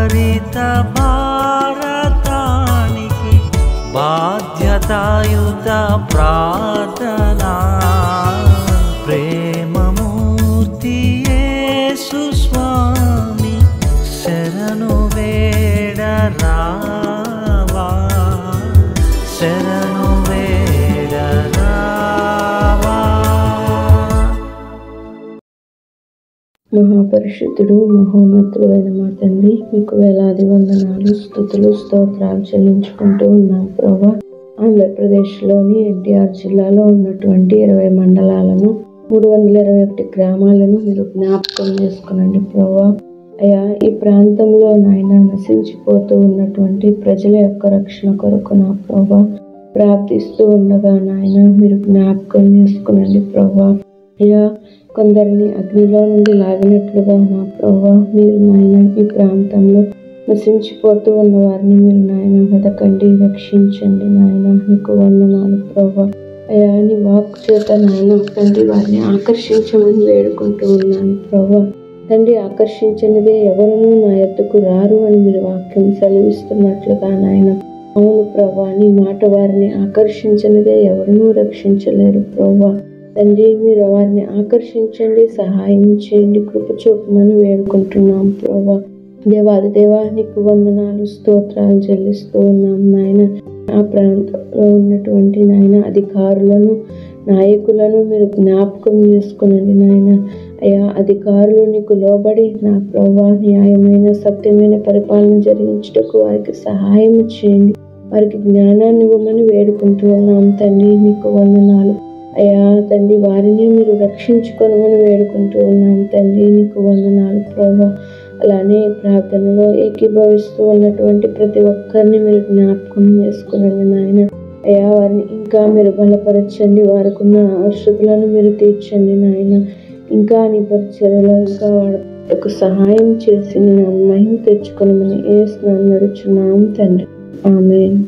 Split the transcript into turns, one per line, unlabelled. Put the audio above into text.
హరిత భారతానికి బాధ్యతాయుత ప్రార్థనా ప్రేమమూర్తి యేసు స్వామి శరణు వేడరావా శరణు వేడరావా.
మహాపరిశుద్ధుడు మహోన్నతుడు అయిన మా తండ్రి, మీకు వేలాది వందనాలు, స్తుతులు, స్తోత్రాలు చెల్లించుకుంటూ ఉన్నాం ప్రభా. ఆంధ్రప్రదేశ్లోని ఎన్టీఆర్ జిల్లాలో ఉన్నటువంటి 20 మండలాలను 321 గ్రామాలను మీరు జ్ఞాపకం చేసుకునండి ప్రభా. అయ్యా, ఈ ప్రాంతంలో నాయన నశించిపోతూ ఉన్నటువంటి ప్రజల యొక్క రక్షణ కొరకు నా ప్రభా ప్రార్థిస్తూ ఉండగా నాయన మీరు జ్ఞాపకం చేసుకునండి ప్రభా. అయ్యా, కొందరిని అగ్నిలో నుండి లాగినట్లుగా నా ప్రభా మీరు నాయన ఈ ప్రాంతంలో నశించిపోతూ ఉన్న వారిని మీరు నాయన వెతకండి, రక్షించండి నాయన. నీకు వందనాలు ప్రభా. అయ్యా, నీ వాక్కు చేత నాయన తండ్రి వారిని ఆకర్షించమని వేడుకుంటూ ఉన్నాను ప్రభా. తండ్రి, ఆకర్షించనిదే ఎవరునూ నా ఎద్దుకు రారు అని మీరు వాక్యం సెలవిస్తున్నట్లుగా నాయన అవును ప్రభా, నీ మాట వారిని ఆకర్షించనిదే ఎవరునూ రక్షించలేరు ప్రభా. తండ్రి, మీరు వారిని ఆకర్షించండి, సహాయం చేయండి, కృప చూపమని వేడుకుంటున్నాం ప్రభా. దేవాది దేవా, నీకు వందనాలు, స్తోత్రాలు చెల్లిస్తూ ఉన్నాం నాయన. ఆ ప్రాంతంలో ఉన్నటువంటి నాయన అధికారులను, నాయకులను మీరు జ్ఞాపకం చేసుకునండి నాయన. అయ్యా, అధికారులు నీకు లోబడి నా ప్రభా న్యాయమైన సత్యమైన పరిపాలన జరిగించుటకు వారికి సహాయం చేయండి, వారికి జ్ఞానాన్ని ఇవ్వమని వేడుకుంటూ ఉన్నాం తండ్రి. నీకు వందనాలు అయ్యా తండ్రి, వారిని మీరు రక్షించుకొనమని వేడుకుంటూ ఉన్నాం తండ్రి. నీకు వందనాలు ప్రభా. అలానే ప్రార్థనలో ఏకీభవిస్తూ ఉన్నటువంటి ప్రతి ఒక్కరిని మీరు జ్ఞాపకం చేసుకునండి నాయన. అయ్యా, వారిని ఇంకా మీరు బలపరచండి, వారికి ఉన్న అవసరతలను మీరు తీర్చండి నాయన. ఇంకా నీ పరిచర్యలో ఇంకా వాళ్ళకు సహాయం చేసి నేను మహిమ తెచ్చుకోనమని యేసు నామమున నడుచున్నాం తండ్రి. ఆమేన్.